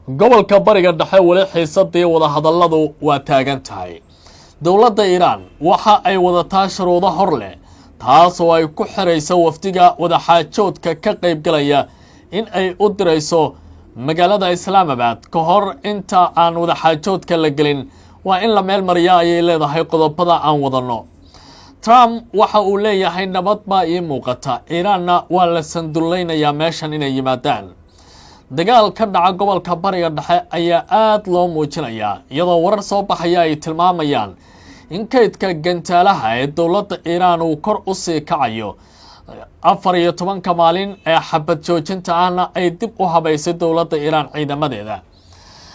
gobolka bariga dhexe wali xiisadii wada hadalladu waa taagan tahay. dowladda Iiraan waxa ay wadataa shuruudo hor leh taas oo ay ku xirayso wafdiga wada xaajoodka ka qayb galaya in ay u dirayso magaalada Islaamabad ka hor inta aan wada xaajoodka la gelin waa in la meel mariyaa ay leedahay qodobada aan wadano. Trump waxa uu leeyahay nabad baa ii muuqata, Iiraanna waa la sandulaynayaa meeshan inay yimaadaan. dagaal ka dhaca gobolka bariga dhexe ayaa aad loo muujinayaa iyadoo warar soo baxaya ay tilmaamayaan in kaydka gantaalaha ee dowladda Iiraan uu kor u sii kacayo 14 maalin ee xabad joojinta ahna ay dib u habaysay dowladda Iiraan ciidamadeeda.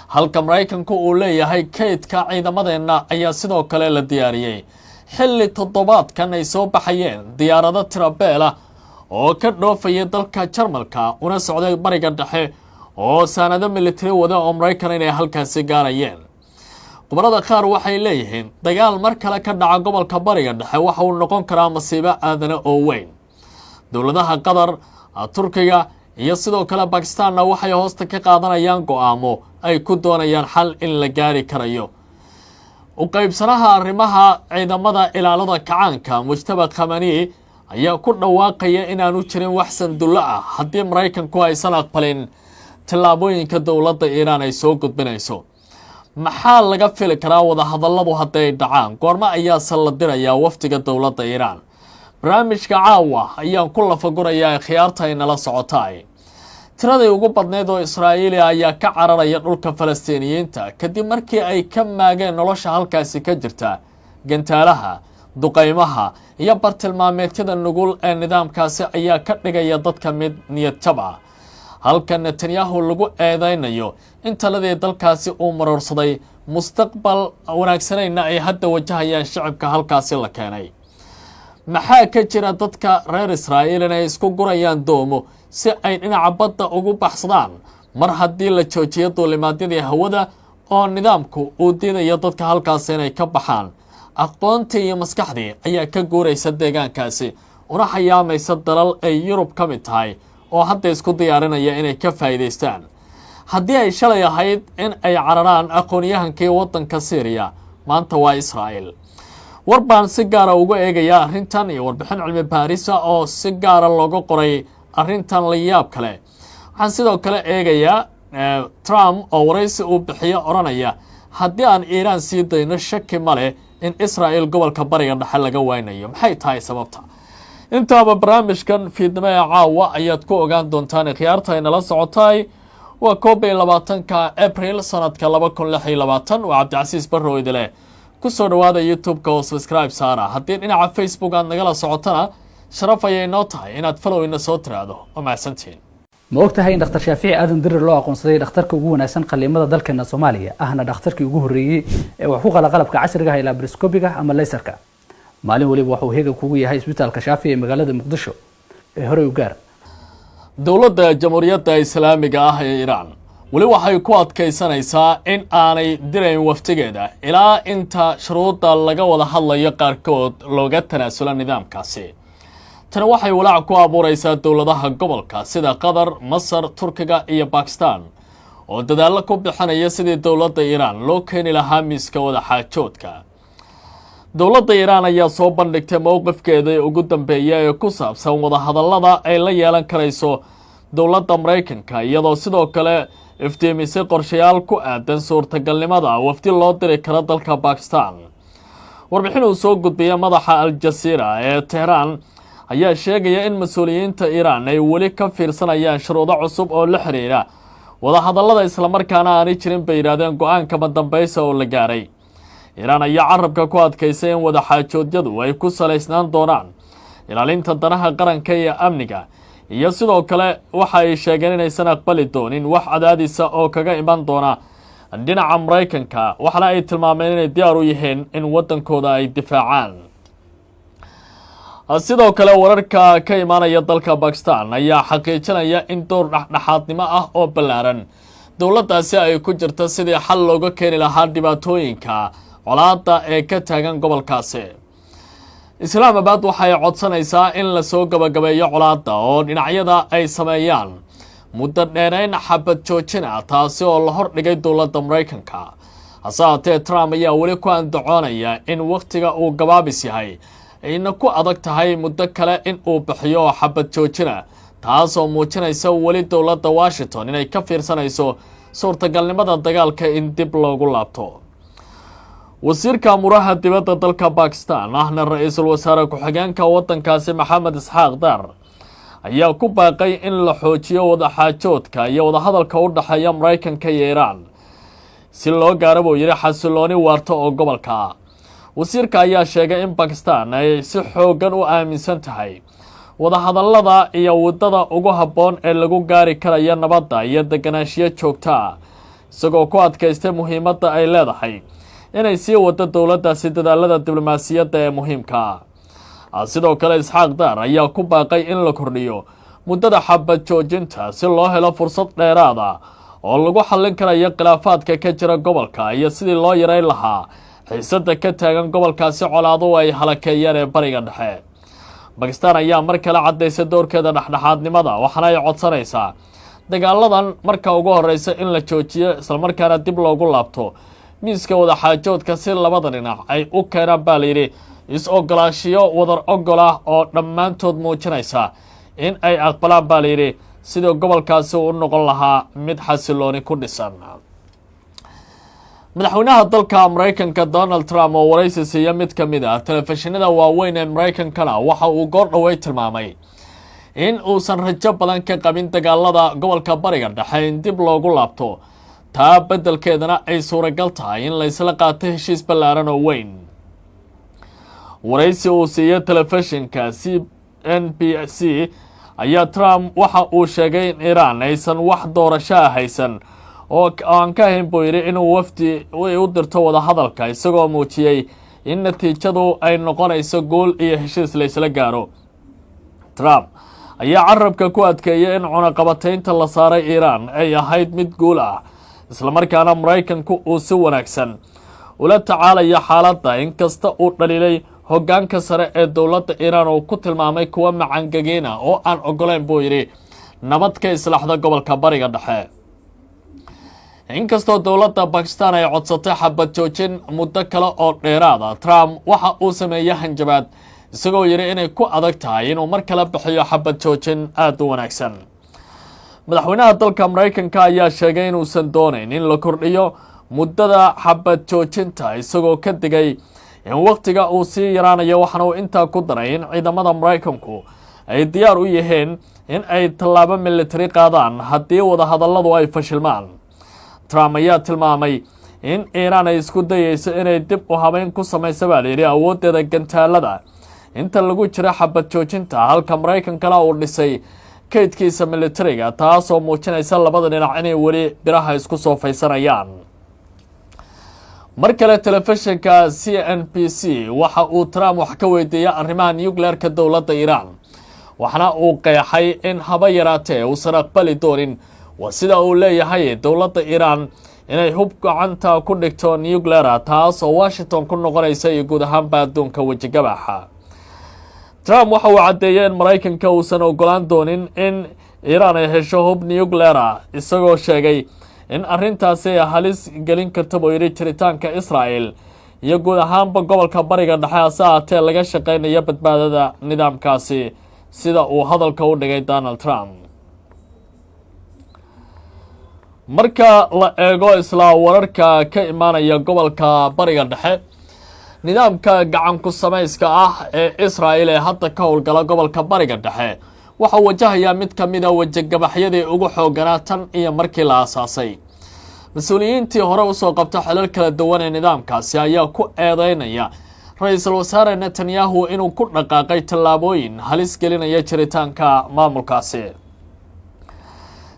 halka Mareykanku uu leeyahay kaydka ciidamadeena ayaa sidoo kale la diyaariyay xilli toddobaadkan ay soo baxayeen diyaarado tirabeela oo ka dhoofaya dalka Jarmalka una socday bariga dhexe oo sanado military wada oo Mareykan inay halkaasi gaarayeen. Khubarada qaar waxay leeyihiin dagaal mar kale ka dhaca gobolka bariga dhexe waxa uu noqon karaa masiibo aadana oo weyn. dowladaha Qatar, Turkiga iyo sidoo kale Pakistan waxay hoosta ka qaadanayaan go'aamo ay ku doonayaan xal in la gaari karayo. u qaybsanaha arrimaha ciidamada ilaalada kacaanka Mujtaba Khamenei ayaa ku dhawaaqaya inaanu jirin wax sanduulo ah haddii Mareykanku aysan aqbalin tallaabooyinka dowladda Iiraan ay soo gudbinayso. maxaa laga fili karaa wada hadalladu hadday dhacaan goorma ayaa la dirayaa wafdiga dowladda Iiraan? barnaamijka caawa ayaan ku lafagurayaa khiyaarta ay nala socotay. tiradii ugu badneed oo Israa'iili ayaa ka cararaya dhulka Falastiiniyiinta kadib markii ay ka maageen nolosha halkaasi ka jirta gantaalaha, duqaymaha iyo bartilmaameedyada nugul ee nidaamkaasi ayaa ka dhigaya dadka mid niyad jab ah. halka Netanyahu lagu eedeynayo in taladii dalkaasi uu marorsaday mustaqbal wanaagsanayna ay hadda wajahayaan shacabka halkaasi la keenay. maxaa ka jira dadka reer Israa'iil inay isku gurayaan doomo si ay dhinaca badda ugu baxsadaan mar haddii la joojiyo duulimaadyadii hawada oo nidaamku uu diidayo dadka halkaasi inay ka baxaan? aqoontii iyo maskaxdii ayaa ka guuraysa deegaankaasi una xayaamaysa dalal ay Yurub ka mid tahay oo hadda isku diyaarinaya inay ka faa'iideystaan. haddii ay shalay ahayd in ay cararaan aqoonyahankii waddanka Syria, maanta waa Israa'iil. war baan si gaara uga eegaya arrintan iyo warbixin cilmi baarisa oo si gaara looga qoray arrintan la yaab kale. waxaan sidoo kale eegayaa Trump oo waraysi uu bixiyo oranaya haddii aan Iiraan sii dayno shaki male in Israa'iil gobolka bariga dhexe laga waynayo. maxay tahay sababta? intaaba barnaamijkan fiidnimo ee caawa ayaad ku ogaan doontaan khiyaarta ay nala socotay. waa 21 April sanadka 2026. waa Cabdicasiis Barrow idile. ku soo dhawaada YouTube-ka oo subscribe saara. haddii dhinaca Facebook aad nagala socotana sharaf ayay noo tahay inaad follow ina soo tiraado. waa mahadsantiin. ma ogtahay in dhakhtar Shaafici Aadan Dirir loo aqoonsaday dhakhtarka ugu wanaagsan qaliimada dalkeena Soomaaliya ahna dhakhtarkii ugu horeeyay ee wax ku qala qalabka casriga ah ee laparoscopiga ama laserka. maalin waliba waxa uu heega kugu yahay isbitaalka Shaafici ee magaalada Muqdisho ee hore u gaar. dowladda Jamhuuriyadda Islaamiga ah ee Iiraan wali waxay ku adkaysanaysaa in aanay dirayn waftigeeda ilaa inta shuruudda laga wada hadlayo qaarkood looga tanaasulo nidaamkaasi. tani waxay walaac ku abuuraysaa dowladaha gobolka sida Qatar, Masar, Turkiga iyo Pakistan oo dadaalo ku bixinaya sidii dowladda Iiraan loo keeni lahaa miiska wada xaajoodka. dowladda Iiraan ayaa soo bandhigtay mowqifkeeda ugu dambeeya ee ku saabsan wada hadallada ay la yeelan karayso dowladda Mareykanka iyadoo sidoo kale iftiimisay qorshayaal ku aadan suurtagalnimada wafdi loo diri karo dalka Pakistan. warbixin uu soo gudbiyay madaxa Al Jazeera ee Tehran ayaa sheegaya in mas'uuliyiinta Iiraan ay wali ka fiirsanayaan shuruudo cusub oo la xiriira wada hadallada isla markaana aanay jirin bay yiraahdeen go'aanka madambaysa oo la gaaray. Iiraan ayaa carabka ku adkaysay in wada xaajoodyadu ay ku saleysnaan doonaan ilaalinta danaha qaranka iyo amniga iyo sidoo kale waxa ay sheegeen inaysan aqbali doonin wax cadaadisa oo kaga iman doona dhinaca Mareykanka waxana ay tilmaameen inay diyaar u yihiin in wadankooda ay difaacaan. sidoo kale wararka ka imaanaya dalka Pakistan ayaa xaqiijinaya in door dhexdhexaadnimo ah oo ballaaran dowladdaasi ay ku jirto sidii xal looga keeni lahaa dhibaatooyinka colaadda ee ka taagan gobolkaasi. Islaamabad waxay codsanaysaa in la soo gabagabeeyo colaadda oo dhinacyada ay sameeyaan muddo dheerayn xabad joojin ah taasi oo la hordhigay dowladda Mareykanka. hase haatee Trump ayaa weli ku andacoonaya in waqtiga uu gabaabis yahay ayna ku adag tahay muddo kale in uu bixiyo xabad joojin ah taasoo muujinaysa weli dowladda Washington inay ka fiirsanayso suurtagalnimada dagaalka in dib loogu laabto. wasiirka amuraha dibadda dalka Pakistan ahna ra'iisul wasaare ku-xigeenka waddankaasi Maxamed Isxaaq Dar ayaa ku baaqay in la xoojiyo wada xaajoodka iyo wada hadalka u dhaxeeya Mareykanka iyo Iran si loo gaaro buu yiri xasilooni waarta oo gobolka. wasiirka ayaa sheegay in Pakistan ay si xoogan u aaminsan tahay wada hadallada iyo wadada ugu habboon ee lagu gaari karayo nabadda iyo deganaanshiyo joogta isagoo ku adkaystay muhiimadda ay leedahay inay sii wado dowladdaasi dadaalada diblomaasiyadda ee muhiimka ah. sidoo kale Isxaaq Dar ayaa ku baaqay in la kordhiyo muddada xabad joojinta si loo helo fursad dheeraad ah oo lagu xallin karayo khilaafaadka ka jira gobolka iyo sidii loo yareyn lahaa xiisadda ka taagan gobolkaasi colaado ay halakeeyeen ee bariga dhexe. Pakistan ayaa mar kale cadeysay doorkeeda dhexdhexaadnimada waxaana ay codsanaysaa dagaaladan marka ugu horeysa in la joojiyo isla markaana dib loogu laabto miiska wada xaajoodka si labada dhinac ay u keenaan baa la yidhi is-ogolaashiyo wadar ogol ah oo dhammaantood muujinaysa in ay aqbalaan baa la yidhi sidii gobolkaasi u noqon lahaa mid xasilooni ku dhisan. madaxweynaha dalka Mareykanka Donald Trump oo waraysi siiyay mid ka mid ah telefishinada waaweyn ee Mareykankana waxa uu goor dhawey tilmaamay in uusan rajo badan ka qabin dagaalada gobolka bariga dhexe in dib loogu laabto taa beddelkeedana ay suuragal tahay in la isla qaato heshiis ballaaran oo weyn. waraysi uu siiyay telefishinka CNBC ayaa Trump waxa uu sheegay in Iran aysan wax doorasho haysan oo aan ka ahayn buu yiri inuu wafdi u dirto wada hadalka isagoo muujiyay in natiijadu ay noqonayso gool iyo heshiis la isla gaaro. Trump ayaa carabka ku adkeeyay in cunaqabataynta la saaray Iran ay ahayd mid guul ah isla markaana Mareykanku uu si wanaagsan ula tacaalaya xaaladda inkasta uu dhaliilay hoggaanka sare ee dowladda Iran oo ku tilmaamay kuwa macangageena oo aan ogoleyn buu yiri nabad ka islaxda gobolka bariga dhexe. inkastoo dowladda Pakistan ay codsatay xabad joojin muddo kale oo dheeraad ah Trump waxa uu sameeyay hanjabaad isagoo yiri inay ku adag tahay inuu mar kale bixiyo xabad joojin aad u wanaagsan. madaxweynaha dalka Mareykanka ayaa sheegay in uusan doonayn in la kordhiyo muddada xabad joojinta isagoo ka digay in waqtiga uu sii yaraanayo waxaana uu intaa ku daray in ciidamada Mareykanku ay diyaar u yihiin in ay tallaabo military qaadaan haddii wada hadalladu ay fashilmaan. Trump ayaa tilmaamay in Iran ay isku dayayso inay dib u habeyn ku samayso baa la yidhi awooddeeda gantaalada inta lagu jira xabad joojinta halka Mareykankana uu dhisay kaydkiisa militariga taasoo muujinaysa labada dhinac inay weli biraha isku soo faysanayaan. mar kale telefishinka CNBC waxa uu Trump wax ka weydiiyay arrimaha nuclear-ka dowladda Iran waxaana uu qeexay in haba yaraatee uusan aqbali doonin waa sida uu leeyahay dowladda Iran inay hub gacanta ku dhigto nuclear taas oo Washington ku noqonaysa iyo guud ahaanba adduunka wejigabaxa. Trump waxa uu cadeeyay in Mareykanka uusan ogolaan doonin in Iran ay hesho hub nuclear isagoo sheegay in arrintaasi ay halis gelin karto buu yiri jiritaanka Israel iyo guud ahaanba gobolka bariga dhexe hase haatee laga shaqeynayo badbaadada nidaamkaasi sida uu hadalka u dhigay Donald Trump. marka la eego isla wararka ka imaanaya gobolka bariga dhexe nidaamka gacan ku samayska ah ee Israel ee hadda ka howlgala gobolka bariga dhexe waxa wajahaya mid ka mid ah wajagabaxyadii ugu xooganaa tan iyo markii la aasaasay. mas-uuliyiintii hore u soo qabta xilal kala duwan ee nidaamkaasi ayaa ku eedeynaya ra'iisul wasaare Netanyahu inuu ku dhaqaaqay tallaabooyin halis gelinaya jiritaanka maamulkaasi.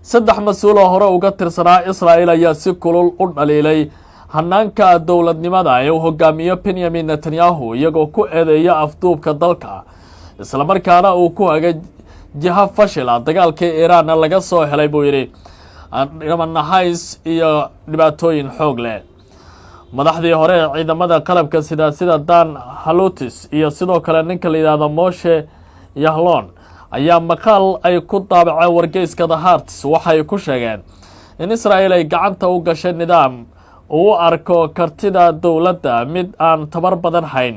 saddex mas-uul oo hore uga tirsanaa Israel ayaa si kulul u dhaliilay hanaanka dowladnimada ee uu hogaamiyo Benjamin Netanyahu iyagoo ku eedeeya afduubka dalka isla markaana uu ku hagay jiha fashil dagaalkii Iran laga soo helay buu yiri nahais iyo dhibaatooyin xoog leh. madaxdii hore ee ciidamada qalabka sida Dan Halutis iyo sidoo kale ninka la yiraahdo Moshe Yahlon ayaa maqaal ay ku daabaceen wargeyska The Harts waxay ku sheegeen in Israa'iil ay gacanta u gashay nidaam uu arko kartida dowladda mid aan tabar badan hayn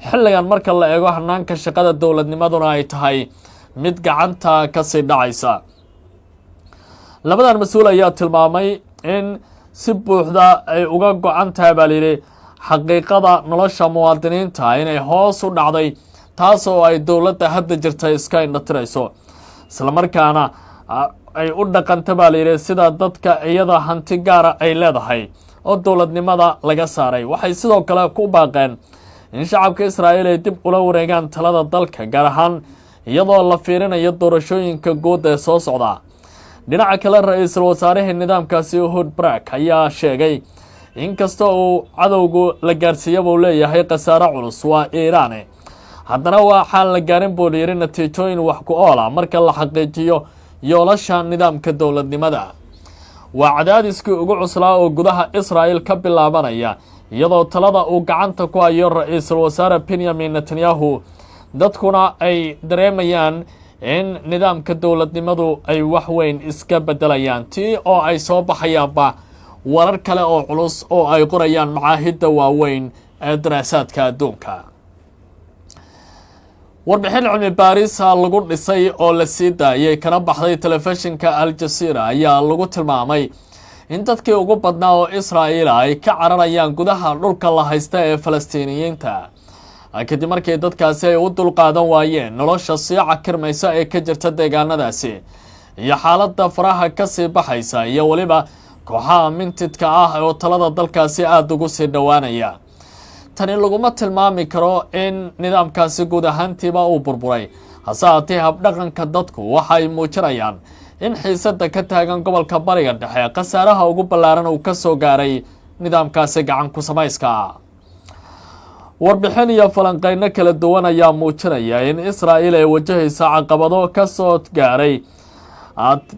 xilligan marka la eego hanaanka shaqada dowladnimaduna ay tahay mid gacanta ka sii dhacaysa. labadan mas-uul ayaa tilmaamay in si buuxda ay uga go-an tahay baa layidhi xaqiiqada nolosha muwaadiniinta inay hoos u dhacday taasoo ay dowladda hadda jirta iska indhatirayso islamarkaana ay u dhaqanta baa layidhi sida dadka iyada hanti gaara ay leedahay oo dowladnimada laga saaray. waxay sidoo kale ku baaqeen in shacabka Israa'iil ay dib ula wareegaan talada dalka gaar ahaan iyadoo la fiirinayo doorashooyinka guud ee soo socda. dhinaca kale ra-iisul wasaarihii nidaamkaasi Ehud Barak ayaa sheegay in kasta uu cadowgu la gaarsiiyaba uu leeyahay khasaare culus waa Iiraan haddana waxaan la gaarin buu yidhi natiijooyin wax ku oola marka la xaqiijiyo yoolasha nidaamka dowladnimada. waa cadaadiskii ugu cuslaa oo gudaha Israa'iil ka bilaabanaya iyadoo talada uu gacanta ku hayo ra-iisul wasaare Benjamin Netanyahu dadkuna ay dareemayaan in nidaamka dowladnimadu ay wax weyn iska bedelayaan tii oo ay soo baxayaanba warar kale oo culus oo ay qorayaan macaahidda waaweyn ee daraasaadka adduunka. warbixin cilmi baaris lagu dhisay oo la sii daayay kana baxday telefishinka Al Jazeera ayaa lagu tilmaamay in dadkii ugu badnaa oo Israa'iil ay ka cararayaan gudaha dhulka la haysta ee Falastiiniyiinta kadib markii dadkaasi ay u dulqaadan waayeen nolosha sii cakirmaysa ee ka jirta deegaanadaasi iyo xaaladda faraha ka sii baxaysa iyo waliba kooxaha mintidka ah oo talada dalkaasi aada ugu sii dhowaanaya. tani laguma tilmaami karo in nidaamkaasi guud ahaantiiba uu burburay hase haatee habdhaqanka dadku waxay muujinayaan in xiisada ka taagan gobolka bariga dhexe khasaaraha ugu ballaaran uu ka soo gaaray nidaamkaasi gacan ku samayska. warbixin iyo falanqeyno kala duwan ayaa muujinaya in Israa'iil ay wajahaysa caqabado ka soo gaaray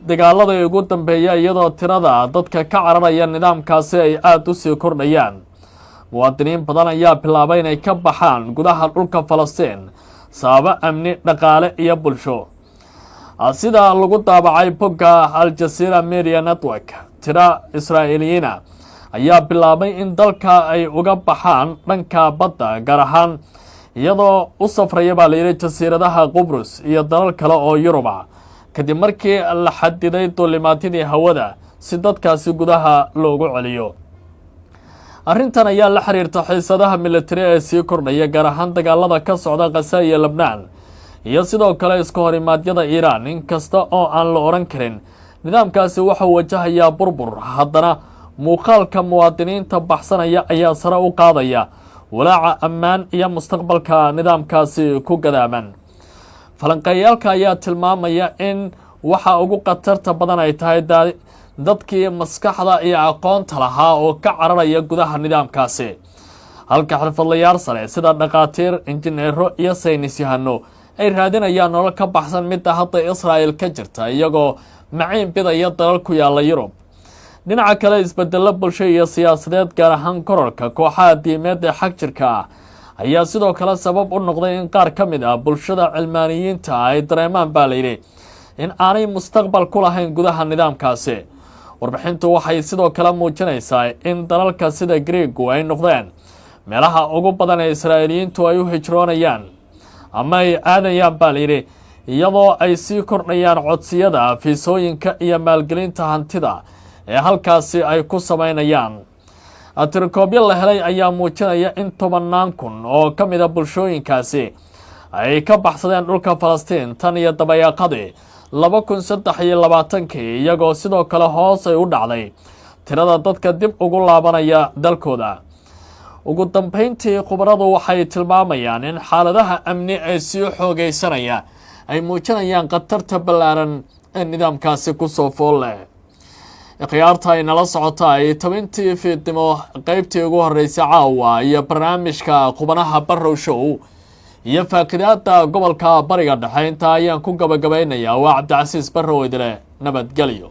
dagaaladii ugu dambeeyay iyadoo tirada dadka ka cararaya nidaamkaasi ay aada u sii kordhayaan. muwaadiniin badan ayaa bilaabay inay ka baxaan gudaha dhulka Falastiin sababo amni dhaqaale iyo bulsho. sida lagu daabacay bogga Al Jazeera Media Network tira Israa'iiliyiina ayaa bilaabay in dalka ay uga baxaan dhanka badda gaar ahaan iyadoo u safraya baa layidhi jasiiradaha Qubrus iyo dalal kale oo Yurub kadib markii la xadiday duulimaadyadii hawada si dadkaasi gudaha loogu celiyo. arrintan ayaa la xiriirta xiisadaha militari ee sii kordhaya gaar ahaan dagaalada ka socda Gaza iyo Lebanon iyo sidoo kale iska horimaadyada Iiraan. inkasta oo aan la oran karin nidaamkaasi wuxuu wajahayaa burbur haddana muuqaalka muwaadiniinta baxsanaya ayaa sare u qaadaya walaaca ammaan iyo mustaqbalka nidaamkaasi ku gadaaman. falanqeeyaalka ayaa tilmaamaya in waxa ugu khatarta badan ay tahay dadkii maskaxda iyo aqoonta lahaa oo ka cararaya gudaha nidaamkaasi halka xirfadlayaal sare sida dhaqaatiir injineero iyo saynis yahano ay raadinayaan nolol ka baxsan midda hadda Israa'iil ka jirta iyagoo maciin bidaya dalal ku yaala Yurub. dhinaca kale isbedelo bulsho iyo siyaasadeed gaar ahaan kororka kooxaha diimeed ee xag jirka ayaa sidoo kale sabab u noqday in qaar ka mid ah bulshada cilmaaniyiinta ay dareemaan baa layidhi in aanay mustaqbal ku lahayn gudaha nidaamkaasi. warbixintu waxay sidoo kale muujinaysaa in dalalka sida Greegu ay noqdeen meelaha ugu badan ee Israa'iiliyiintu ay u hijroonayaan ama ay aadayaan baa layidhi iyadoo ay sii kordhayaan codsiyada fiisooyinka iyo maalgelinta hantida ee halkaasi ay ku samaynayaan. tirikoobyo la helay ayaa muujinaya in 10,000 oo ka mid ah bulshooyinkaasi ay ka baxsadeen dhulka Falastiin tan iyo dabayaaqadii 2023 iyagoo sidoo kale hoos ay u dhacday tirada dadka dib ugu laabanaya dalkooda. ugu dambeyntii khubaradu waxay tilmaamayaan in xaaladaha amni ee sii xoogaysanaya ay muujinayaan khatarta ballaaran ee nidaamkaasi ku soo fool leh. khiyaarta ay nala socota ay tabintii fiidnimo qaybtii ugu horeysay caawa iyo barnaamijka qubanaha Barrow Show iyo faaqidaada gobolka bariga dhexe inta ayaan ku gabagabeynayaa waa Cabdicasiis Barrow idile nabadgelyo.